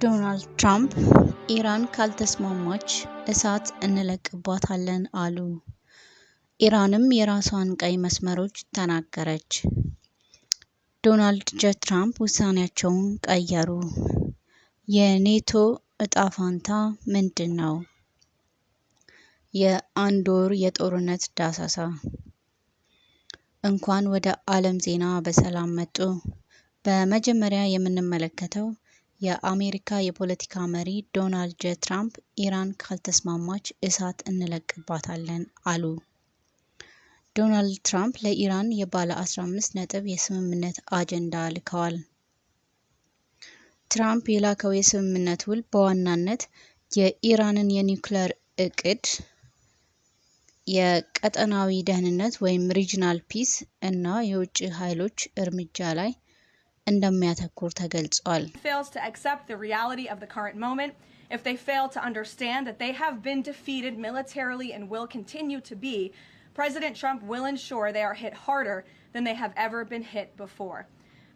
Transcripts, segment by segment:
ዶናልድ ትራምፕ ኢራን ካልተስማማች እሳት እንለቅባታለን አሉ። ኢራንም የራሷን ቀይ መስመሮች ተናገረች። ዶናልድ ጄ ትራምፕ ውሳኔያቸውን ቀየሩ። የኔቶ እጣ ፋንታ ምንድን ነው? የአንድ ወር የጦርነት ዳሰሳ። እንኳን ወደ ዓለም ዜና በሰላም መጡ። በመጀመሪያ የምንመለከተው የአሜሪካ የፖለቲካ መሪ ዶናልድ ጄ ትራምፕ ኢራን ካልተስማማች እሳት እንለቅባታለን አሉ። ዶናልድ ትራምፕ ለኢራን የባለ 15 ነጥብ የስምምነት አጀንዳ ልከዋል። ትራምፕ የላከው የስምምነት ውል በዋናነት የኢራንን የኒውክሌር እቅድ፣ የቀጠናዊ ደህንነት ወይም ሪጅናል ፒስ እና የውጭ ኃይሎች እርምጃ ላይ እንደሚያተኩር ተገልጿል። If they fail to understand that they have been defeated militarily and will continue to be, President Trump will ensure they are hit harder than they have ever been hit before.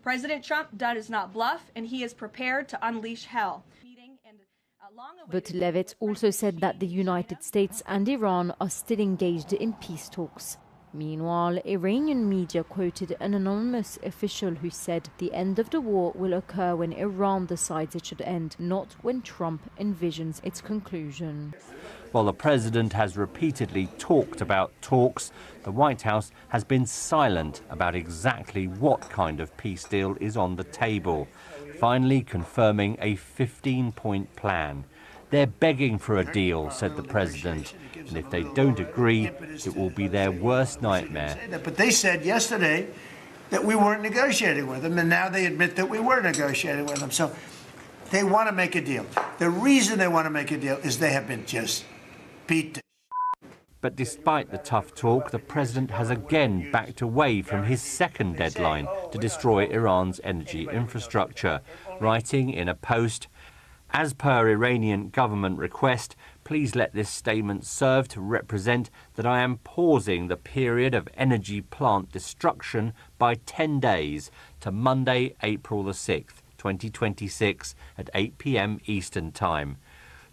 President Trump does not bluff, and he is prepared to unleash hell. But Levitt also said that the United States and Iran are still engaged in peace talks. Meanwhile, Iranian media quoted an anonymous official who said the end of the war will occur when Iran decides it should end, not when Trump envisions its conclusion. While the president has repeatedly talked about talks, the White House has been silent about exactly what kind of peace deal is on the table, finally confirming a 15-point plan. They're begging for a deal, said the president, and if they don't agree, it will be their worst nightmare. But they said yesterday that we weren't negotiating with them, and now they admit that we were negotiating with them. So they want to make a deal. The reason they want to make a deal is they have been just beat. But despite the tough talk, the president has again backed away from his second deadline to destroy Iran's energy infrastructure, writing in a post, "As per Iranian government request, please let this statement serve to represent that I am pausing the period of energy plant destruction by 10 days to Monday, April the 6th, 2026 at 8 p.m. Eastern Time.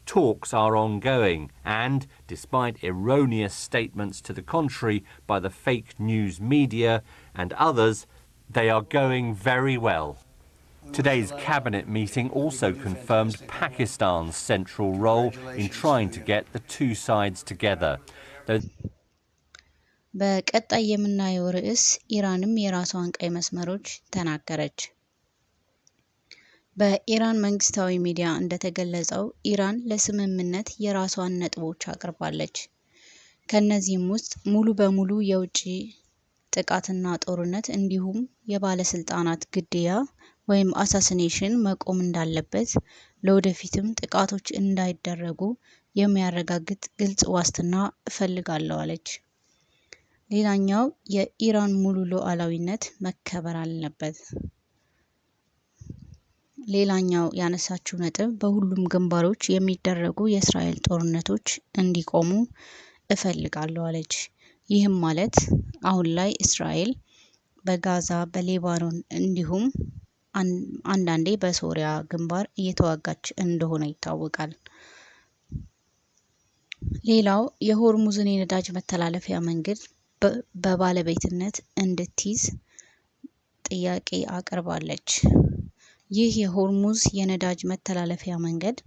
Talks are ongoing and, despite erroneous statements to the contrary by the fake news media and others, they are going very well." Today's cabinet meeting also confirmed Pakistan's central role in trying to get the two sides together. በቀጣይ የምናየው ርዕስ ኢራንም የራሷን ቀይ መስመሮች ተናገረች። በኢራን መንግስታዊ ሚዲያ እንደተገለጸው ኢራን ለስምምነት የራሷን ነጥቦች አቅርባለች። ከነዚህም ውስጥ ሙሉ በሙሉ የውጭ ጥቃትና ጦርነት እንዲሁም የባለስልጣናት ግድያ ወይም አሳሲኔሽን መቆም እንዳለበት፣ ለወደፊትም ጥቃቶች እንዳይደረጉ የሚያረጋግጥ ግልጽ ዋስትና እፈልጋለሁ አለች። ሌላኛው የኢራን ሙሉ ሉዓላዊነት መከበር አለበት። ሌላኛው ያነሳችው ነጥብ በሁሉም ግንባሮች የሚደረጉ የእስራኤል ጦርነቶች እንዲቆሙ እፈልጋለሁ አለች። ይህም ማለት አሁን ላይ እስራኤል በጋዛ፣ በሌባኖን እንዲሁም አንዳንዴ በሶሪያ ግንባር እየተዋጋች እንደሆነ ይታወቃል። ሌላው የሆርሙዝን የነዳጅ መተላለፊያ መንገድ በባለቤትነት እንድትይዝ ጥያቄ አቅርባለች። ይህ የሆርሙዝ የነዳጅ መተላለፊያ መንገድ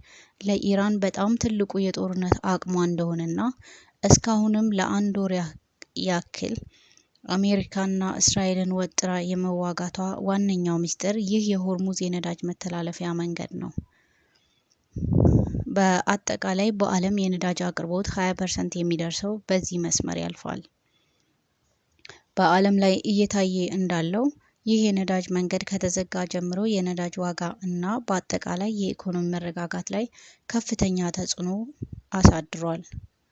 ለኢራን በጣም ትልቁ የጦርነት አቅሟ እንደሆነና እስካሁንም ለአንድ ወር ያክል አሜሪካና እስራኤልን ወጥራ የመዋጋቷ ዋነኛው ምስጢር ይህ የሆርሙዝ የነዳጅ መተላለፊያ መንገድ ነው። በአጠቃላይ በዓለም የነዳጅ አቅርቦት 20% የሚደርሰው በዚህ መስመር ያልፋል። በዓለም ላይ እየታየ እንዳለው ይህ የነዳጅ መንገድ ከተዘጋ ጀምሮ የነዳጅ ዋጋ እና በአጠቃላይ የኢኮኖሚ መረጋጋት ላይ ከፍተኛ ተጽዕኖ አሳድሯል።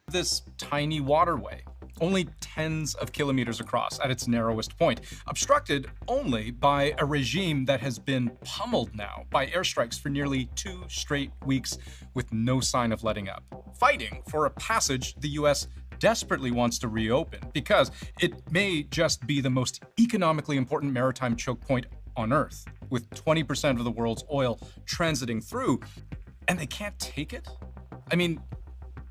This tiny waterway, only tens of kilometers across at its narrowest point, obstructed only by a regime that has been pummeled now by airstrikes for nearly 2 straight weeks with no sign of letting up, fighting for a passage the U.S. desperately wants to reopen because it may just be the most economically important maritime choke point on Earth, with 20% of the world's oil transiting through, and they can't take it? I mean,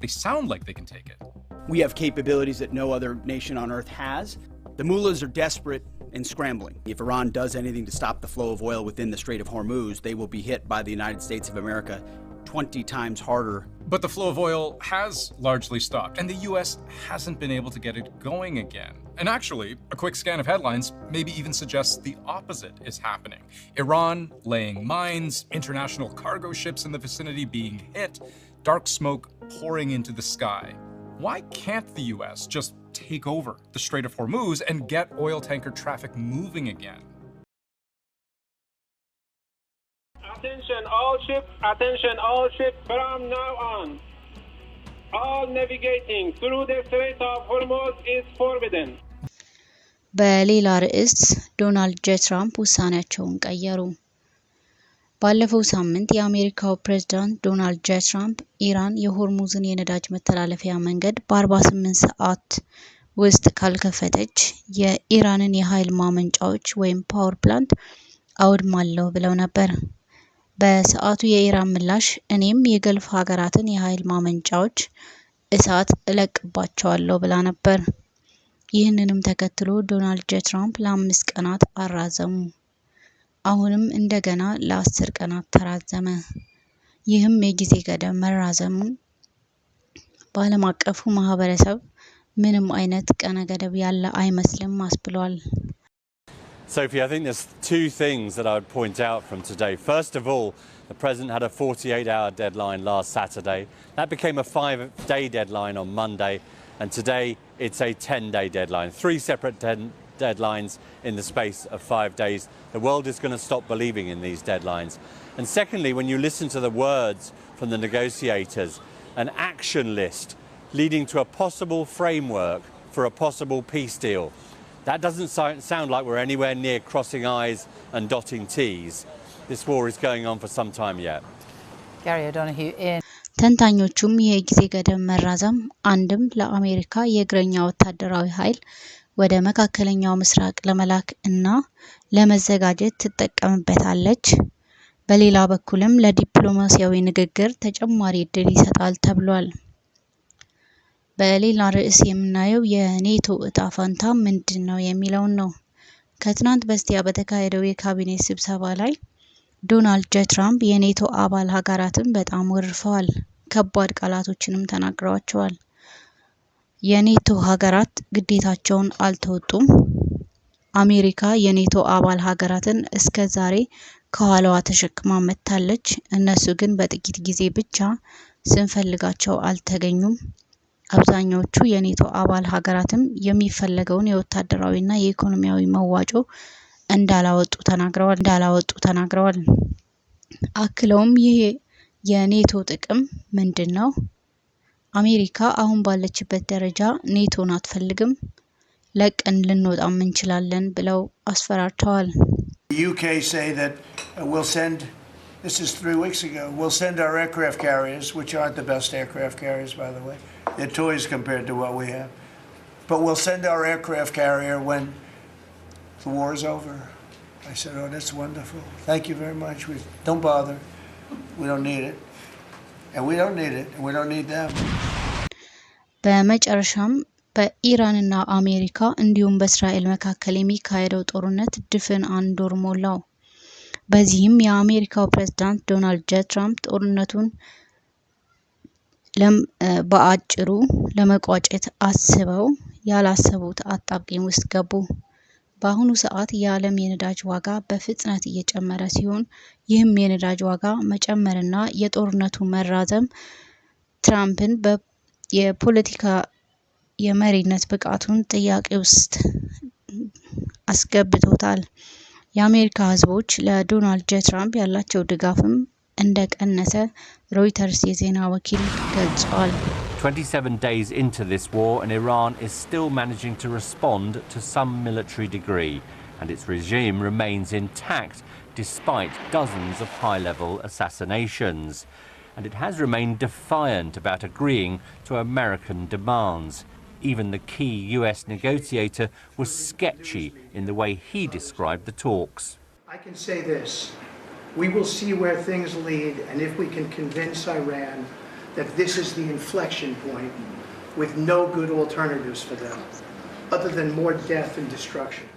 they sound like they can take it. We have capabilities that no other nation on Earth has. The mullahs are desperate and scrambling. If Iran does anything to stop the flow of oil within the Strait of Hormuz, they will be hit by the United States of America 20 times harder. But the flow of oil has largely stopped, and the US hasn't been able to get it going again. And actually, a quick scan of headlines maybe even suggests the opposite is happening. Iran laying mines, international cargo ships in the vicinity being hit, dark smoke pouring into the sky. Why can't the US just take over the Strait of Hormuz and get oil tanker traffic moving again? Attention all ships from now on. All navigating through the Strait of Hormuz is forbidden. በሌላ ርዕስ ዶናልድ ጄ ትራምፕ ውሳኔያቸውን ቀየሩ። ባለፈው ሳምንት የአሜሪካው ፕሬዝዳንት ዶናልድ ጄ ትራምፕ ኢራን የሆርሙዝን የነዳጅ መተላለፊያ መንገድ በ48 ሰዓት ውስጥ ካልከፈተች የኢራንን የኃይል ማመንጫዎች ወይም ፓወር ፕላንት አውድማለሁ ብለው ነበር። በሰዓቱ የኢራን ምላሽ እኔም የገልፍ ሀገራትን የኃይል ማመንጫዎች እሳት እለቅባቸዋለሁ ብላ ነበር። ይህንንም ተከትሎ ዶናልድ ጄ ትራምፕ ለ5 ቀናት አራዘሙ። አሁንም እንደገና ለ10 ቀናት ተራዘመ። ይህም የጊዜ ገደብ መራዘሙ በዓለም አቀፉ ማህበረሰብ ምንም አይነት ቀነ ገደብ ያለ አይመስልም አስብሏል። Sophie, I think there's two things that I would point out from today. First of all, the President had a 48-hour deadline last Saturday. That became a 5-day deadline on Monday, and today it's a 10-day deadline. 3 separate deadlines in the space of 5 days. The world is going to stop believing in these deadlines. And secondly, when you listen to the words from the negotiators, an action list leading to a possible framework for a possible peace deal. That doesn't sound like we're anywhere near crossing I's and dotting T's. This war is going on for some time yet. Gary O'Donoghue in. ተንታኞቹም የጊዜ ገደብ መራዘም አንድም ለአሜሪካ የእግረኛ ወታደራዊ ኃይል ወደ መካከለኛው ምስራቅ ለመላክ እና ለመዘጋጀት ትጠቀምበታለች፣ በሌላ በኩልም ለዲፕሎማሲያዊ ንግግር ተጨማሪ እድል ይሰጣል ተብሏል። በሌላ ርዕስ የምናየው የኔቶ እጣ ፈንታ ምንድነው የሚለውን ነው። ከትናንት በስቲያ በተካሄደው የካቢኔ ስብሰባ ላይ ዶናልድ ጄ ትራምፕ የኔቶ አባል ሀገራትን በጣም ወርፈዋል፣ ከባድ ቃላቶችንም ተናግረዋቸዋል። የኔቶ ሀገራት ግዴታቸውን አልተወጡም። አሜሪካ የኔቶ አባል ሀገራትን እስከ ዛሬ ከኋላዋ ተሸክማ መጥታለች። እነሱ ግን በጥቂት ጊዜ ብቻ ስንፈልጋቸው አልተገኙም። አብዛኛዎቹ የኔቶ አባል ሀገራትም የሚፈለገውን የወታደራዊና የኢኮኖሚያዊ መዋጮ እንዳላወጡ ተናግረዋል። አክለውም ይህ የኔቶ ጥቅም ምንድነው? አሜሪካ አሁን ባለችበት ደረጃ ኔቶን አትፈልግም፣ ለቀን ልንወጣም እንችላለን ብለው አስፈራርተዋል። The UK say that we'll send, this is 3 weeks ago, we'll send our aircraft carriers, which aren't the best aircraft carriers, by the way. They're toys compared to what we have. But we'll send our aircraft carrier when the war is over. I said, oh, that's wonderful. Thank you very much. Don't bother. We don't need it. And we don't need it. And we don't need them. በመጨረሻም በኢራንና አሜሪካ እንዲሁም በእስራኤል መካከል የሚካሄደው ጦርነት ድፍን 1 ወር ሞላው። በዚህም የአሜሪካው ፕሬዝዳንት ዶናልድ ጄ ትራምፕ ጦርነቱን በአጭሩ ለመቋጨት አስበው ያላሰቡት አጣብቂኝ ውስጥ ገቡ። በአሁኑ ሰዓት የዓለም የነዳጅ ዋጋ በፍጥነት እየጨመረ ሲሆን ይህም የነዳጅ ዋጋ መጨመርና የጦርነቱ መራዘም ትራምፕን የፖለቲካ የመሪነት ብቃቱን ጥያቄ ውስጥ አስገብቶታል። የአሜሪካ ህዝቦች ለዶናልድ ጄ ትራምፕ ያላቸው ድጋፍም እንደቀነሰ ሮይተርስ የዜና ወኪል ገልጿል። 27 days into this war, and Iran is still managing to respond to some military degree, and its regime remains intact despite dozens of high-level assassinations. And it has remained defiant about agreeing to American demands. Even the key US negotiator was sketchy in the way he described the talks. I can say this. We will see where things lead, and if we can convince Iran that this is the inflection point with no good alternatives for them, other than more death and destruction.